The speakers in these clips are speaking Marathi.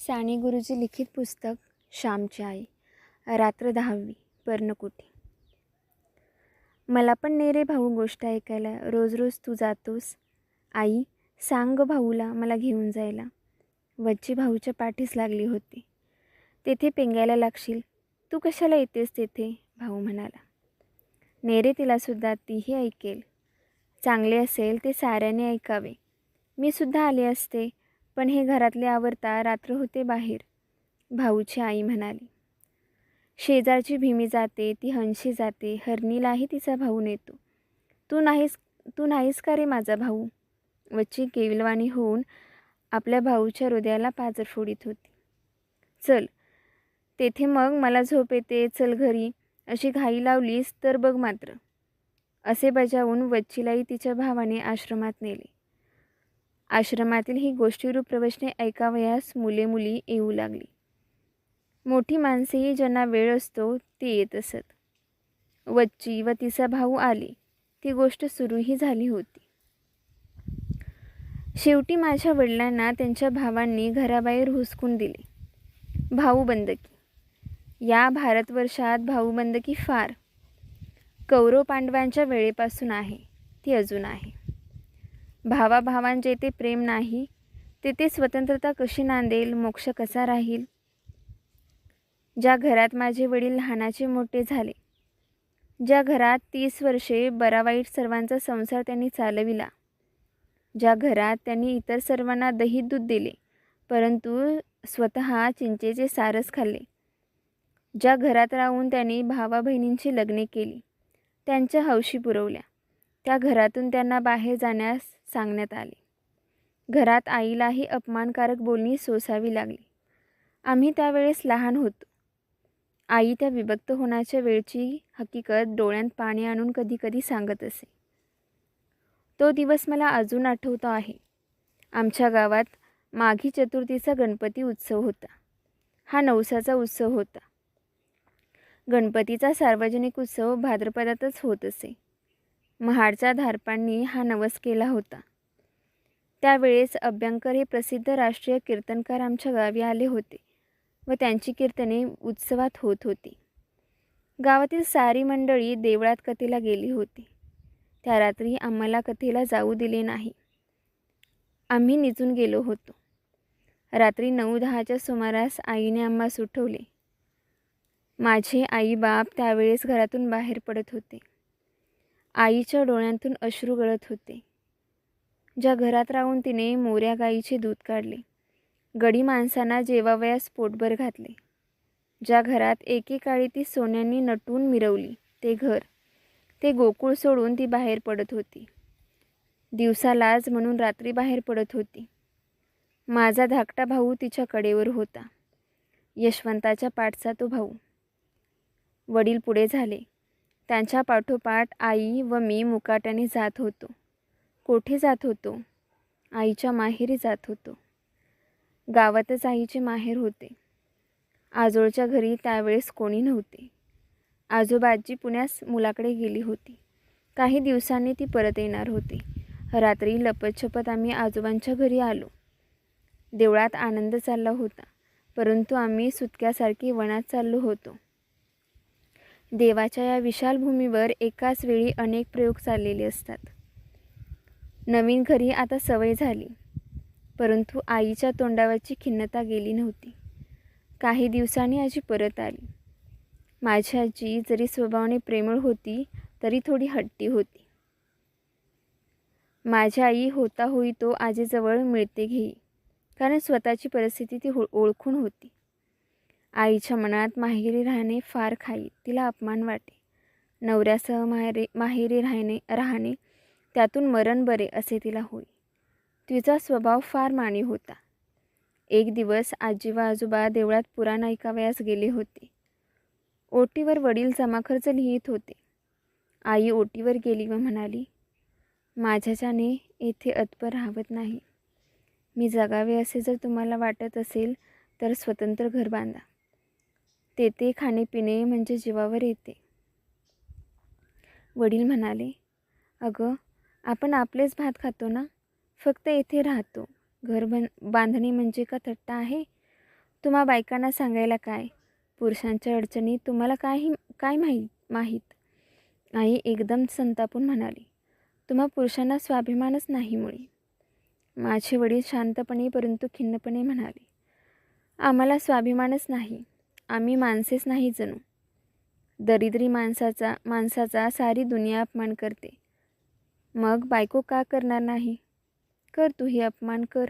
साने गुरुजी लिखित पुस्तक श्यामची आई. रात्र 10वी. पर्णकुटी. मला पण नेरे भाऊ गोष्ट ऐकायला. रोज रोज तू जातोस. आई सांग ग भाऊला मला घेऊन जायला. वच्ची भाऊच्या पाठीस लागली होती. तेथे पेंगायला लागशील. तू कशाला येतेस तेथे, भाऊ म्हणाला. नेरे तिलासुद्धा तीही ऐकेल. चांगले असेल ते साऱ्याने ऐकावे. मी सुद्धा आले असते, पण हे घरातले आवरता रात्र होते बाहेर, भाऊची आई म्हणाली. शेजारची भीमी जाते, ती हंशी जाते, हरणीलाही तिचा भाऊ नेतो. तू नाहीस का रे माझा भाऊ. वच्ची केविलवाणी होऊन आपल्या भाऊच्या हृदयाला पाजर फोडीत होती. चल तेथे मग मला झोप येते, चल घरी अशी घाई लावलीस तर बघ मात्र. असे बजावून वच्चीलाही तिच्या भावाने आश्रमात नेले. आश्रमातील ही गोष्टीरूप प्रवचने ऐकावयास मुले मुली येऊ लागली. मोठी माणसेही ज्यांना वेळ असतो ती येत असत. वच्ची व तिचा भाऊ आले. ती गोष्ट सुरूही झाली होती. शेवटी माझ्या वडिलांना त्यांच्या भावांनी घराबाहेर हुसकून दिले. भाऊबंदकी. या भारतवर्षात भाऊबंदकी फार. कौरव पांडवांच्या वेळेपासून आहे, ती अजून आहे. भावाभावांचे ते प्रेम नाही, तेथे स्वतंत्रता कशी नांदेल, मोक्ष कसा राहील. ज्या घरात माझे वडील लहानाचे मोठे झाले, ज्या घरात 30 वर्षे बरावाईट सर्वांचा संसार त्यांनी चालविला, ज्या घरात त्यांनी इतर सर्वांना दही दूध दिले परंतु स्वतः चिंचेचे सारस खाल्ले, ज्या घरात राहून त्यांनी भावा बहिणींची लग्ने केली, त्यांच्या हौशी पुरवल्या, त्या घरातून त्यांना बाहेर जाण्यास सांगण्यात आले. घरात आईलाही अपमानकारक बोलणी सोसावी लागली. आम्ही त्यावेळेस लहान होतो. आई त्या विभक्त होण्याच्या वेळची हकीकत डोळ्यात पाणी आणून कधी कधी सांगत असे. तो दिवस मला अजून आठवतो आहे. आमच्या गावात माघी चतुर्थीचा गणपती उत्सव होता. हा नवसाचा उत्सव होता. गणपतीचा सार्वजनिक उत्सव भाद्रपदातच होत असे. महाडच्या धारपांनी हा नवस केला होता. त्यावेळेस अभ्यंकर हे प्रसिद्ध राष्ट्रीय कीर्तनकार आमच्या गावी आले होते व त्यांची कीर्तने उत्सवात होत होती. गावातील सारी मंडळी देवळात कथेला गेली होती. त्या रात्री आम्हाला कथेला जाऊ दिले नाही. आम्ही निजून गेलो होतो. रात्री 9-10च्या सुमारास आईने आम्हास उठवले. माझे आई बाप त्यावेळेस घरातून बाहेर पडत होते. आईच्या डोळ्यांतून अश्रू गळत होते. ज्या घरात राहून तिने मोऱ्या गाईचे दूध काढले, गडी माणसांना जेवावयास पोटभर घातले, ज्या घरात एकेकाळी ती सोन्यांनी नटून मिरवली, ते घर, ते गोकुळ सोडून ती बाहेर पडत होती. दिवसा लाज म्हणून रात्री बाहेर पडत होती. माझा धाकटा भाऊ तिच्या कडेवर होता. यशवंताच्या पाठचा तो भाऊ. वडील पुढे झाले. त्यांच्या पाठोपाठ आई व मी मुकाट्याने जात होतो. कोठे जात होतो? आईच्या माहेरी जात होतो. गावातच आईचे माहेर होते. आजोळच्या घरी त्यावेळेस कोणी नव्हते. आजोबाजी पुण्यास मुलाकडे गेली होती. काही दिवसांनी ती परत येणार होती. रात्री लपतछपत आम्ही आजोबांच्या घरी आलो. देवळात आनंद चालला होता, परंतु आम्ही सुटक्यासारखी वनात चाललो होतो. देवाच्या या विशाल भूमीवर एकाच वेळी अनेक प्रयोग चाललेले असतात. नवीन घरी आता सवय झाली, परंतु आईच्या तोंडावरची खिन्नता गेली नव्हती. काही दिवसांनी आजी परत आली. माझी आजी जरी स्वभावाने प्रेमळ होती तरी थोडी हट्टी होती. माझी आई होता होई तो आजीजवळ मिळते घेई, कारण स्वतःची परिस्थिती ती ओळखून होती. आईच्या मनात माहेरी राहणे फार खाई, तिला अपमान वाटे. नवऱ्यासह माहेरी राहणे त्यातून मरण बरे असे तिला होई. तिचा स्वभाव फार मानी होता. एक दिवस आजी व आजोबा देवळात पुराण ऐकावयास गेले होते. ओटीवर वडील जमाखर्च लिहित होते. आई ओटीवर गेली व म्हणाली, माझ्याच्याने येथे अतपर राहवत नाही. मी जगावे असे जर तुम्हाला वाटत असेल तर स्वतंत्र घर बांधा. तेथे खाणेपिणे म्हणजे जीवावर येते. वडील म्हणाले, अगं आपण आपलेच भात खातो ना, फक्त येथे राहतो. घर बांधणे म्हणजे का थट्टा आहे. तुम्हा बायकांना सांगायला काय? पुरुषांच्या अडचणी तुम्हाला काय माहीत? आई एकदम संतापून म्हणाली. तुम्हा पुरुषांना स्वाभिमानच नाही मुळी. माझे वडील शांतपणे परंतु खिन्नपणे म्हणाले. आम्हाला स्वाभिमानच नाही. आम्ही माणसेच नाही जणू. दरिद्री माणसाचा सारी दुनिया अपमान करते. मग बायको का करणार नाही? कर तूही अपमान कर.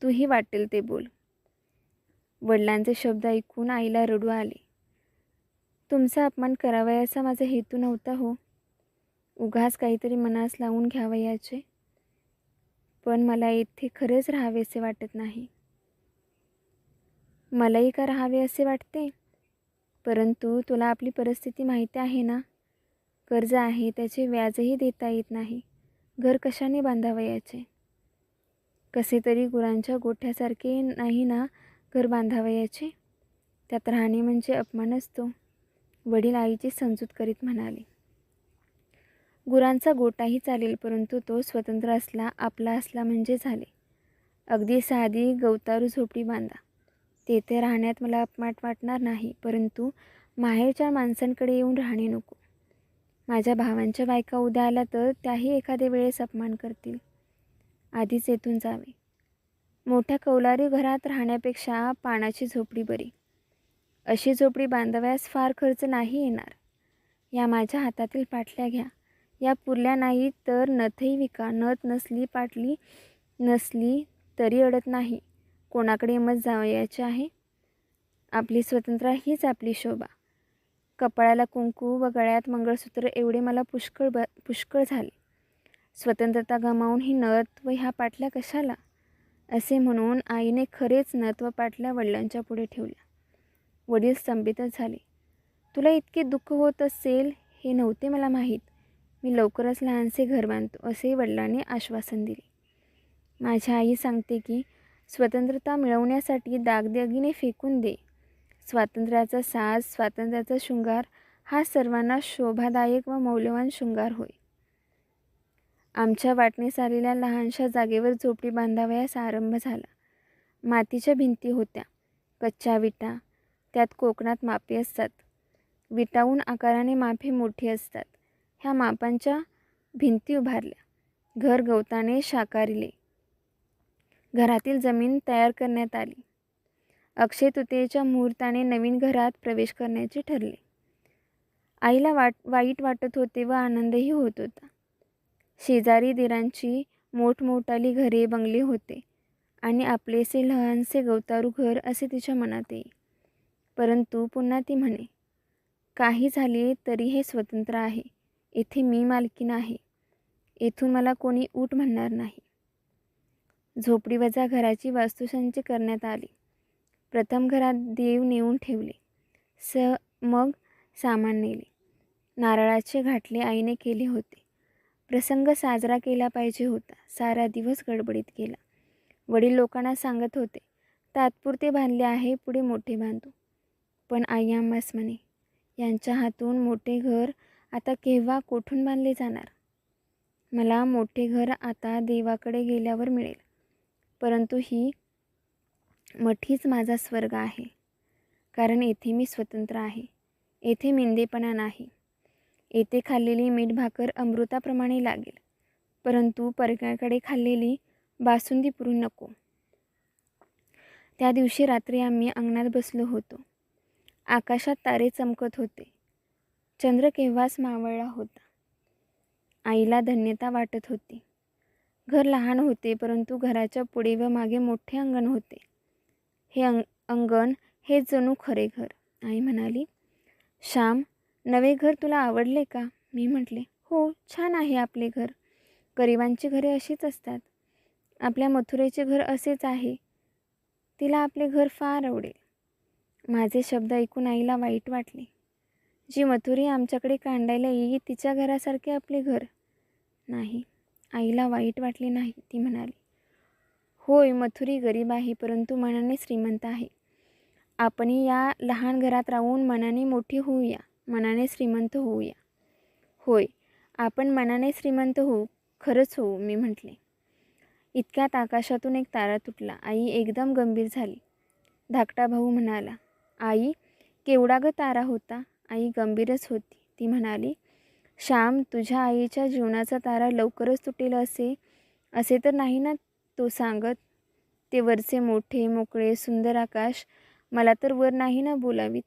तूही वाटेल ते बोल. वडिलांचे शब्द ऐकून आईला रडू आले. तुमचा अपमान करावयाचा माझा हेतू नव्हता हो. उगाच काहीतरी मनास लावून घ्यावयाचे. पण मला इथे खरेच राहावेसे वाटत नाही. मलाही का राहावे असे वाटते? परंतु तुला आपली परिस्थिती माहिती आहे ना. कर्ज आहे, त्याचे व्याजही देता येत नाही. घर कशाने बांधावयाचे? कसे तरी गुरांच्या गोठ्यासारखे नाही ना घर बांधावयाचे. त्यात राहणे म्हणजे अपमान असतो. वडील आईची समजूत करीत म्हणाले. गुरांचा गोठाही चालेल, परंतु तो स्वतंत्र असला, आपला असला म्हणजे झाले. अगदी साधी गवतारू झोपडी बांधा. तेथे राहण्यात मला अपमान वाटणार नाही, परंतु माहेरच्या माणसांकडे येऊन राहणे नको. माझ्या भावांच्या बायका उद्या आल्या तर त्याही एखाद्या वेळेस अपमान करतील. आधीच येथून जावे. मोठ्या कौलारू घरात राहण्यापेक्षा पानाची झोपडी बरी. अशी झोपडी बांधाव्यास फार खर्च नाही येणार. या माझ्या हातातील पाटल्या घ्या. या पुरल्या नाही तर नथही विका. नथ नसली, पाटली नसली तरी अडत नाही. कोणाकडे मत जावयाचे आहे? आपली स्वतंत्र हीच आपली शोभा. कपाळाला कुंकू व गळ्यात मंगळसूत्र एवढे मला पुष्कळ झाले. स्वतंत्रता गमावून ही नथ व ह्या पाटल्या कशाला? असे म्हणून आईने खरेच नथ व पाटल्या वडिलांच्या पुढे ठेवल्या. वडील स्तंभितच झाले. तुला इतके दुःख होत असेल हे नव्हते मला माहीत. मी लवकरच लहानसे घर बांधतो असे वडिलांनी आश्वासन दिले. माझी आई सांगते की स्वतंत्रता मिळवण्यासाठी दागदागिने फेकून दे. स्वातंत्र्याचा साज, स्वातंत्र्याचा शृंगार हा सर्वांना शोभादायक व मौल्यवान शृंगार होय. आमच्या वाटणीस आलेल्या लहानशा जागेवर झोपडी बांधावयास आरंभ झाला. मातीच्या भिंती होत्या, कच्च्या विटा. त्यात कोकणात मापे असतात. विटाहून आकाराने मापे मोठी असतात. ह्या मापांच्या भिंती उभारल्या. घर गवताने शाकारिले. घरातील जमीन तयार करण्यात आली. अक्षय तृतीयेच्या मुहूर्ताने नवीन घरात प्रवेश करण्याचे ठरले. आईला वाईट वाटत होते व आनंदही होत होता. शेजारी दिरांची मोठमोठाली घरे बंगले होते आणि आपलेसे लहानसे गवतारू घर असे तिच्या मनात येई. परंतु पुन्हा ती म्हणे, काही झाले तरी हे स्वतंत्र आहे. येथे मी मालकीण आहे. येथून मला कोणी ऊट म्हणणार नाही. झोपडीवजा घराची वास्तुशांती करण्यात आली. प्रथम घरात देव नेऊन ठेवले. मग सामान नेले. नारळाचे घाटले आईने केले होते. प्रसंग साजरा केला पाहिजे होता. सारा दिवस गडबडीत गेला. वडील लोकांना सांगत होते, तात्पुरते बांधले आहे, पुढे मोठे बांधू. पण आई आम्हास म्हणे, यांच्या हातून मोठे घर आता केव्हा कोठून बांधले जाणार? मला मोठे घर आता देवाकडे गेल्यावर मिळेल. परंतु ही मठीच माझा स्वर्ग आहे. कारण येथे मी स्वतंत्र आहे. येथे मिंदेपणा नाही. येथे खाल्लेली मीठ भाकर अमृताप्रमाणे लागेल. परंतु परक्याकडे खाल्लेली बासुंदी पुरून नको. त्या दिवशी रात्री आम्ही अंगणात बसलो होतो. आकाशात तारे चमकत होते. चंद्र केव्हाच मावळला होता. आईला धन्यता वाटत होती. घर लहान होते, परंतु घराच्या पुढे व मागे मोठे अंगण होते. हे अंगण हे जणू खरे घर. आई म्हणाली, श्याम, नवे घर तुला आवडले का? मी म्हटले, हो, छान आहे आपले घर. गरिबांची घरे अशीच असतात. आपल्या मथुरेचे घर असेच आहे. तिला आपले घर फार आवडेल. माझे शब्द ऐकून आईला वाईट वाटले. जी मथुरी आमच्याकडे कांडायला येई तिच्या घरासारखे आपले घर नाही. आईला वाईट वाटले नाही. ती म्हणाली, होय, मथुरी गरीब आहे, परंतु मनाने श्रीमंत आहे. आपणही या लहान घरात राहून मनाने मोठी होऊया, मनाने श्रीमंत होऊया. होय, आपण मनाने श्रीमंत होऊ, खरंच होऊ, मी म्हटले. इतक्यात आकाशातून एक तारा तुटला. आई एकदम गंभीर झाली. धाकटा भाऊ म्हणाला. आई, केवढा ग तारा होता? आई गंभीरच होती. ती म्हणाली, श्याम, तुझ्या आईच्या जीवनाचा तारा लवकरच तुटेल असे तर नाही ना तो सांगत. ते वरचे मोठे मोकळे सुंदर आकाश मला तर वर नाही ना बोलावीत.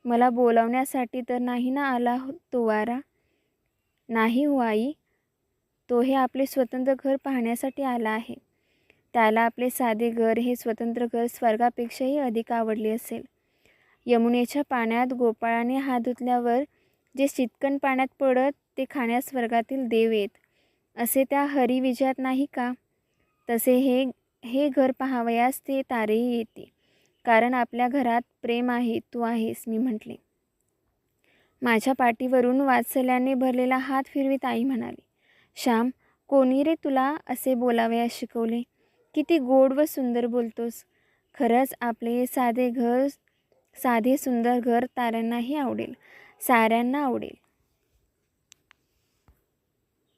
मला बोलावण्यासाठी तर नाही ना आला तो वारा. नाही हो आई, तो हे आपले स्वतंत्र घर पाहण्यासाठी आला आहे. त्याला आपले साधे घर, हे स्वतंत्र घर स्वर्गापेक्षाही अधिक आवडले असेल. यमुनेच्या पाण्यात गोपाळाने हात धुतल्यावर जे चितकण पाण्यात पडत ते खाण्यास स्वर्गातील देव येत, असे त्या हरिविजयात नाही का? तसे हे घर पाहावयास ते तारेही येते, कारण आपल्या घरात प्रेम आहे, तू आहेस, मी म्हटले. माझ्या पाठीवरून वात्सल्याने भरलेला हात फिरवीत आई म्हणाली, श्याम, कोणी रे तुला असे बोलावयास शिकवले? किती गोड व सुंदर बोलतोस. खरंच आपले साधे सुंदर घर ताऱ्यांनाही आवडेल, साऱ्यांना आवडेल.